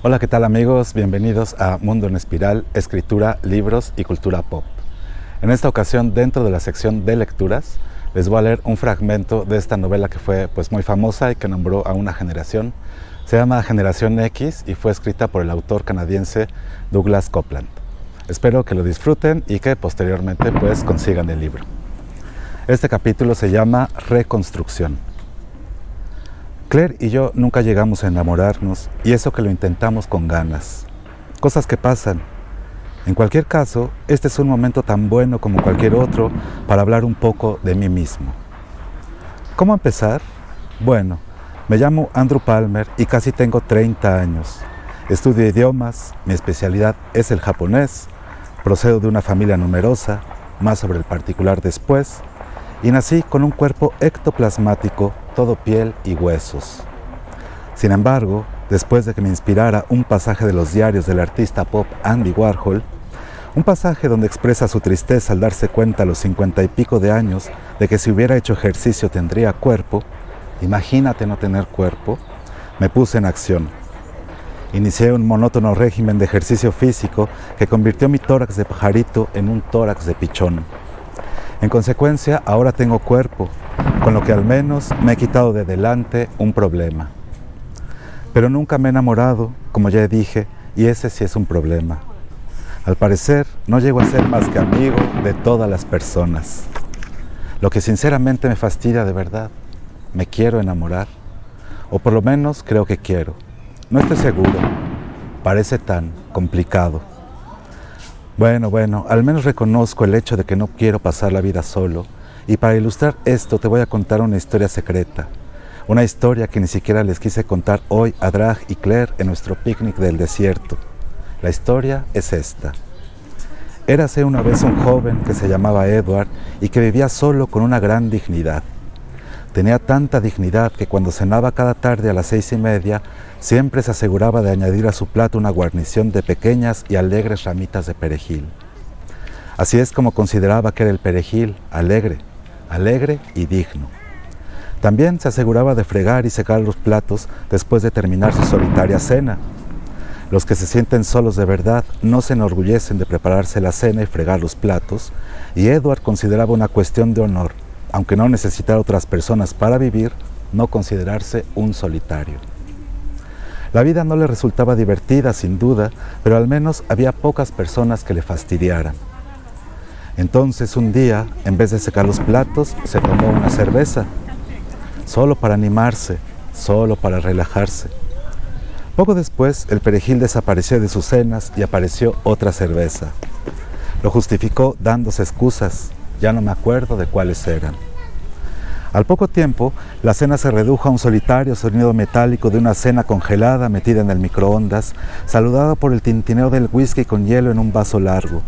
Hola, ¿qué tal amigos? Bienvenidos a Mundo en Espiral, Escritura, Libros y Cultura Pop. En esta ocasión, dentro de la sección de lecturas, les voy a leer un fragmento de esta novela que fue muy famosa y que nombró a una generación. Se llama Generación X y fue escrita por el autor canadiense Douglas Coupland. Espero que lo disfruten y que posteriormente consigan el libro. Este capítulo se llama Reconstrucción. Claire y yo nunca llegamos a enamorarnos, y eso que lo intentamos con ganas. Cosas que pasan. En cualquier caso, este es un momento tan bueno como cualquier otro para hablar un poco de mí mismo. ¿Cómo empezar? Bueno, me llamo Andrew Palmer y casi tengo 30 años. Estudio idiomas, mi especialidad es el japonés, procedo de una familia numerosa, más sobre el particular después, y nací con un cuerpo ectoplasmático, todo piel y huesos. Sin embargo, después de que me inspirara un pasaje de los diarios del artista pop Andy Warhol, un pasaje donde expresa su tristeza al darse cuenta a los 50 y pico de años de que si hubiera hecho ejercicio tendría cuerpo, imagínate no tener cuerpo, me puse en acción. Inicié un monótono régimen de ejercicio físico que convirtió mi tórax de pajarito en un tórax de pichón. En consecuencia, ahora tengo cuerpo, con lo que al menos me he quitado de delante un problema. Pero nunca me he enamorado, como ya dije, y ese sí es un problema. Al parecer, no llego a ser más que amigo de todas las personas. Lo que sinceramente me fastidia de verdad, me quiero enamorar, o por lo menos creo que quiero. No estoy seguro, parece tan complicado. Bueno, al menos reconozco el hecho de que no quiero pasar la vida solo, y para ilustrar esto te voy a contar una historia secreta, una historia que ni siquiera les quise contar hoy a Drag y Claire en nuestro picnic del desierto. La historia es esta. Érase una vez un joven que se llamaba Edward y que vivía solo con una gran dignidad. Tenía tanta dignidad que cuando cenaba cada tarde a las 6:30, siempre se aseguraba de añadir a su plato una guarnición de pequeñas y alegres ramitas de perejil. Así es como consideraba que era el perejil, alegre y digno. También se aseguraba de fregar y secar los platos después de terminar su solitaria cena. Los que se sienten solos de verdad no se enorgullecen de prepararse la cena y fregar los platos, y Edward consideraba una cuestión de honor, aunque no necesitara otras personas para vivir, no considerarse un solitario. La vida no le resultaba divertida, sin duda, pero al menos había pocas personas que le fastidiaran. Entonces un día, en vez de secar los platos, se tomó una cerveza, solo para animarse, solo para relajarse. Poco después, el perejil desapareció de sus cenas y apareció otra cerveza. Lo justificó dándose excusas, ya no me acuerdo de cuáles eran. Al poco tiempo, la cena se redujo a un solitario sonido metálico de una cena congelada metida en el microondas, saludada por el tintineo del whisky con hielo en un vaso largo.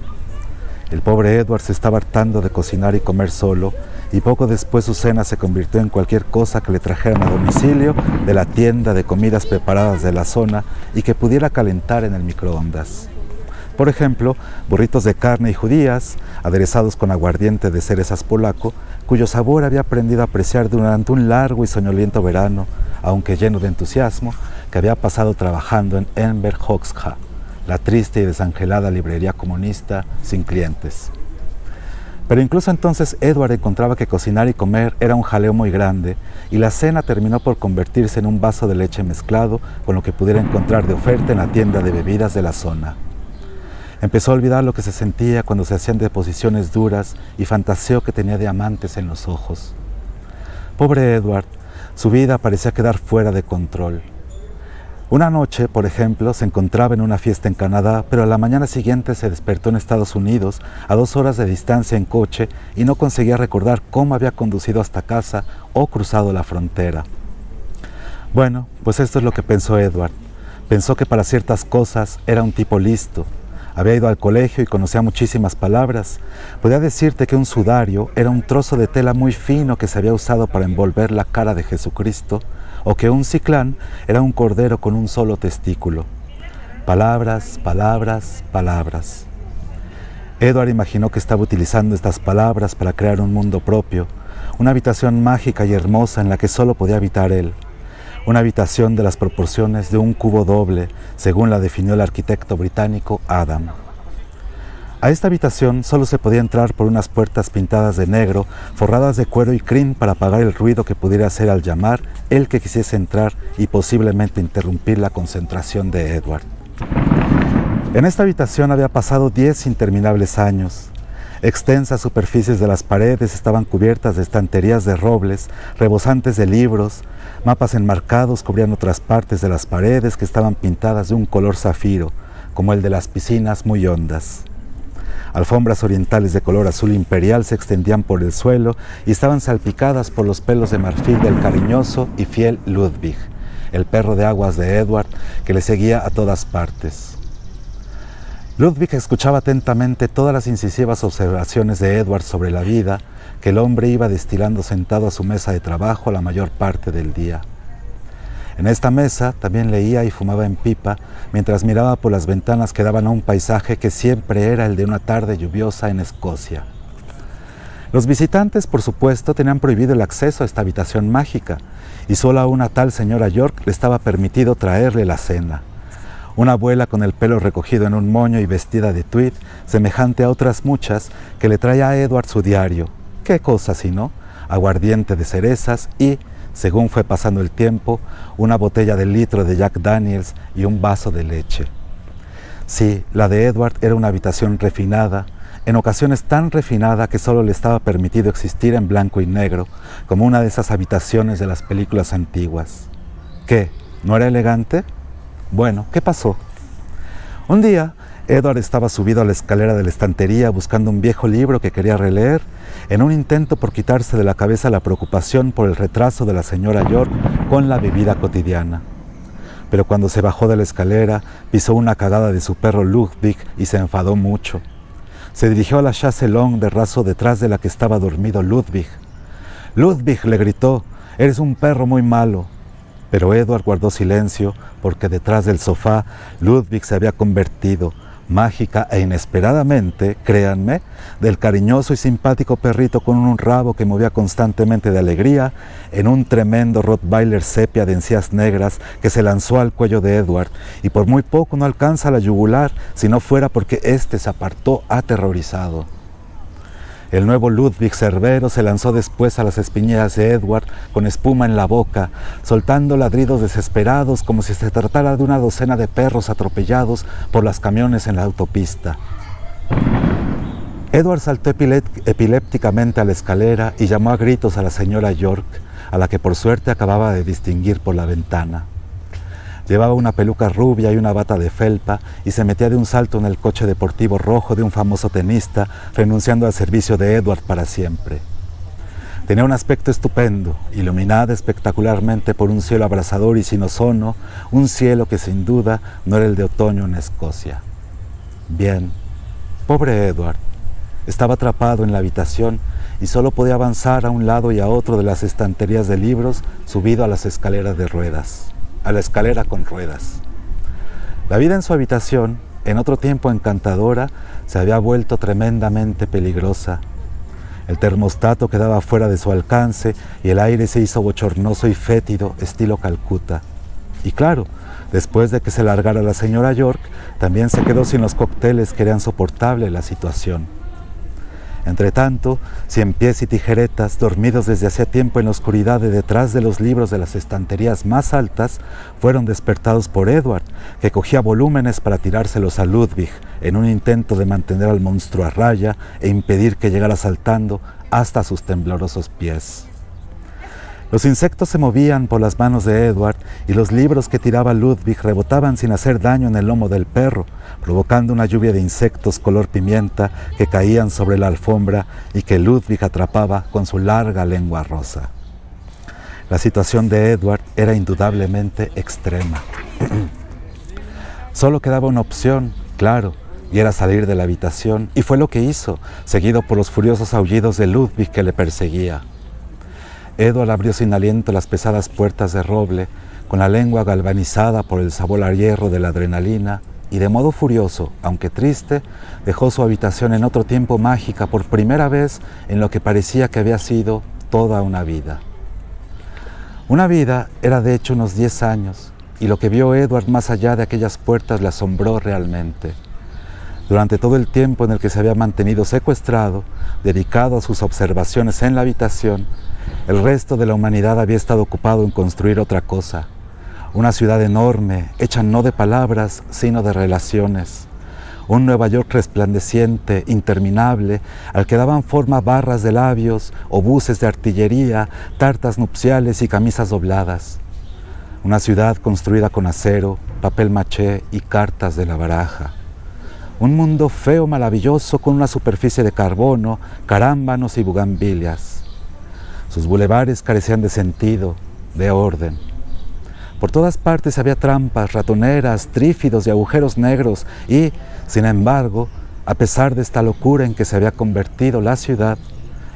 El pobre Edward se estaba hartando de cocinar y comer solo, y poco después su cena se convirtió en cualquier cosa que le trajeran a domicilio de la tienda de comidas preparadas de la zona y que pudiera calentar en el microondas. Por ejemplo, burritos de carne y judías, aderezados con aguardiente de cerezas polaco, cuyo sabor había aprendido a apreciar durante un largo y soñoliento verano, aunque lleno de entusiasmo, que había pasado trabajando en Enver Hoxha, la triste y desangelada librería comunista sin clientes. Pero incluso entonces Edward encontraba que cocinar y comer era un jaleo muy grande, y la cena terminó por convertirse en un vaso de leche mezclado con lo que pudiera encontrar de oferta en la tienda de bebidas de la zona. Empezó a olvidar lo que se sentía cuando se hacían deposiciones duras y fantaseó que tenía diamantes en los ojos. Pobre Edward, su vida parecía quedar fuera de control. Una noche, por ejemplo, se encontraba en una fiesta en Canadá, pero a la mañana siguiente se despertó en Estados Unidos, a 2 horas de distancia en coche, y no conseguía recordar cómo había conducido hasta casa o cruzado la frontera. Bueno, pues esto es lo que pensó Edward. Pensó que para ciertas cosas era un tipo listo. Había ido al colegio y conocía muchísimas palabras. Podía decirte que un sudario era un trozo de tela muy fino que se había usado para envolver la cara de Jesucristo, o que un ciclán era un cordero con un solo testículo. Palabras, palabras, palabras. Edward imaginó que estaba utilizando estas palabras para crear un mundo propio, una habitación mágica y hermosa en la que solo podía habitar él. una habitación de las proporciones de un cubo doble, según la definió el arquitecto británico Adam. A esta habitación solo se podía entrar por unas puertas pintadas de negro, forradas de cuero y crin para apagar el ruido que pudiera hacer al llamar el que quisiese entrar y posiblemente interrumpir la concentración de Edward. En esta habitación había pasado 10 interminables años. Extensas superficies de las paredes estaban cubiertas de estanterías de robles, rebosantes de libros, mapas enmarcados cubrían otras partes de las paredes que estaban pintadas de un color zafiro, como el de las piscinas muy hondas. Alfombras orientales de color azul imperial se extendían por el suelo y estaban salpicadas por los pelos de marfil del cariñoso y fiel Ludwig, el perro de aguas de Edward, que le seguía a todas partes. Ludwig escuchaba atentamente todas las incisivas observaciones de Edward sobre la vida que el hombre iba destilando sentado a su mesa de trabajo la mayor parte del día. En esta mesa también leía y fumaba en pipa mientras miraba por las ventanas que daban a un paisaje que siempre era el de una tarde lluviosa en Escocia. Los visitantes, por supuesto, tenían prohibido el acceso a esta habitación mágica y solo a una tal señora York le estaba permitido traerle la cena. Una abuela con el pelo recogido en un moño y vestida de tweed, semejante a otras muchas, que le traía a Edward su diario. ¿Qué cosa si no? Aguardiente de cerezas y, según fue pasando el tiempo, una botella de litro de Jack Daniels y un vaso de leche. Sí, la de Edward era una habitación refinada, en ocasiones tan refinada que solo le estaba permitido existir en blanco y negro, como una de esas habitaciones de las películas antiguas. ¿Qué? ¿No era elegante? Bueno, ¿qué pasó? Un día, Edward estaba subido a la escalera de la estantería buscando un viejo libro que quería releer, en un intento por quitarse de la cabeza la preocupación por el retraso de la señora York con la bebida cotidiana. Pero cuando se bajó de la escalera, pisó una cagada de su perro Ludwig y se enfadó mucho. Se dirigió a la chaise longue de raso detrás de la que estaba dormido Ludwig. «Ludwig», le gritó, «eres un perro muy malo». Pero Edward guardó silencio porque detrás del sofá Ludwig se había convertido, mágica e inesperadamente, créanme, del cariñoso y simpático perrito con un rabo que movía constantemente de alegría, en un tremendo Rottweiler sepia de encías negras que se lanzó al cuello de Edward y por muy poco no alcanza la yugular si no fuera porque éste se apartó aterrorizado. El nuevo Ludwig Cerbero se lanzó después a las espinillas de Edward con espuma en la boca, soltando ladridos desesperados como si se tratara de una docena de perros atropellados por los camiones en la autopista. Edward saltó epilépticamente a la escalera y llamó a gritos a la señora York, a la que por suerte acababa de distinguir por la ventana. Llevaba una peluca rubia y una bata de felpa y se metía de un salto en el coche deportivo rojo de un famoso tenista, renunciando al servicio de Edward para siempre. Tenía un aspecto estupendo, iluminada espectacularmente por un cielo abrasador y sin ozono, un cielo que sin duda no era el de otoño en Escocia. Bien, pobre Edward, estaba atrapado en la habitación y solo podía avanzar a un lado y a otro de las estanterías de libros subido a las escaleras de ruedas. A la escalera con ruedas. La vida en su habitación, en otro tiempo encantadora, se había vuelto tremendamente peligrosa. El termostato quedaba fuera de su alcance y el aire se hizo bochornoso y fétido, estilo Calcuta. Y claro, después de que se largara la señora York, también se quedó sin los cócteles que harían soportable la situación. Entretanto, ciempiés y tijeretas, dormidos desde hacía tiempo en la oscuridad de detrás de los libros de las estanterías más altas, fueron despertados por Edward, que cogía volúmenes para tirárselos a Ludwig, en un intento de mantener al monstruo a raya e impedir que llegara saltando hasta sus temblorosos pies. Los insectos se movían por las manos de Edward y los libros que tiraba Ludwig rebotaban sin hacer daño en el lomo del perro, provocando una lluvia de insectos color pimienta que caían sobre la alfombra y que Ludwig atrapaba con su larga lengua rosa. La situación de Edward era indudablemente extrema. Solo quedaba una opción, claro, y era salir de la habitación, y fue lo que hizo, seguido por los furiosos aullidos de Ludwig que le perseguía. Edward abrió sin aliento las pesadas puertas de roble, con la lengua galvanizada por el sabor a hierro de la adrenalina, y de modo furioso, aunque triste, dejó su habitación en otro tiempo mágica por primera vez en lo que parecía que había sido toda una vida. Una vida era de hecho unos 10 años, y lo que vio Edward más allá de aquellas puertas le asombró realmente. Durante todo el tiempo en el que se había mantenido secuestrado, dedicado a sus observaciones en la habitación, el resto de la humanidad había estado ocupado en construir otra cosa. Una ciudad enorme, hecha no de palabras, sino de relaciones. Un Nueva York resplandeciente, interminable, al que daban forma barras de labios, obuses de artillería, tartas nupciales y camisas dobladas. Una ciudad construida con acero, papel maché y cartas de la baraja. Un mundo feo, maravilloso, con una superficie de carbono, carámbanos y bugambilias. Sus bulevares carecían de sentido, de orden. Por todas partes había trampas, ratoneras, trífidos y agujeros negros y, sin embargo, a pesar de esta locura en que se había convertido la ciudad,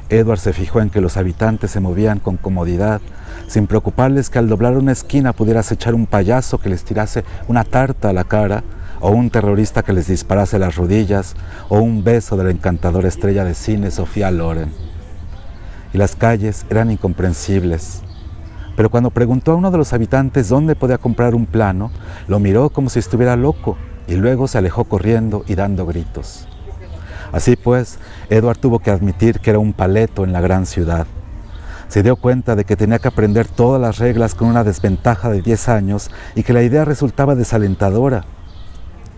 Edward se fijó en que los habitantes se movían con comodidad, sin preocuparles que al doblar una esquina pudieras echar un payaso que les tirase una tarta a la cara, o un terrorista que les disparase las rodillas, o un beso de la encantadora estrella de cine Sofía Loren. Y las calles eran incomprensibles. Pero cuando preguntó a uno de los habitantes dónde podía comprar un plano, lo miró como si estuviera loco y luego se alejó corriendo y dando gritos. Así pues, Edward tuvo que admitir que era un paleto en la gran ciudad. Se dio cuenta de que tenía que aprender todas las reglas con una desventaja de 10 años y que la idea resultaba desalentadora.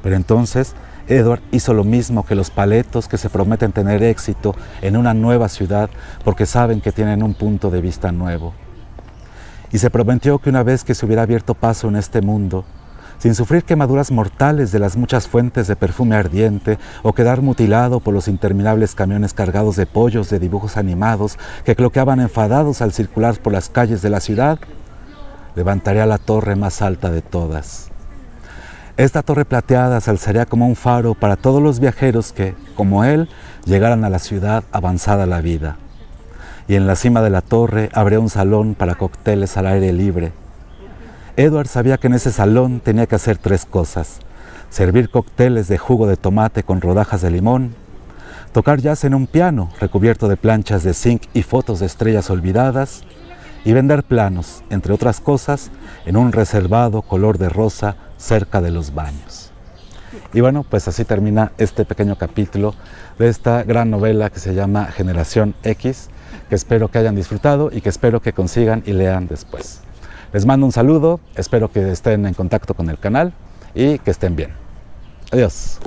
Pero entonces, Edward hizo lo mismo que los paletos que se prometen tener éxito en una nueva ciudad porque saben que tienen un punto de vista nuevo. Y se prometió que una vez que se hubiera abierto paso en este mundo, sin sufrir quemaduras mortales de las muchas fuentes de perfume ardiente o quedar mutilado por los interminables camiones cargados de pollos de dibujos animados que cloqueaban enfadados al circular por las calles de la ciudad, levantaría la torre más alta de todas. Esta torre plateada se alzaría como un faro para todos los viajeros que, como él, llegaran a la ciudad avanzada la vida. Y en la cima de la torre habría un salón para cócteles al aire libre. Edward sabía que en ese salón tenía que hacer 3 cosas: servir cócteles de jugo de tomate con rodajas de limón, tocar jazz en un piano recubierto de planchas de zinc y fotos de estrellas olvidadas, y vender planos, entre otras cosas, en un reservado color de rosa cerca de los baños. Y bueno, pues así termina este pequeño capítulo de esta gran novela que se llama Generación X, que espero que hayan disfrutado y que espero que consigan y lean después. Les mando un saludo, espero que estén en contacto con el canal y que estén bien. Adiós.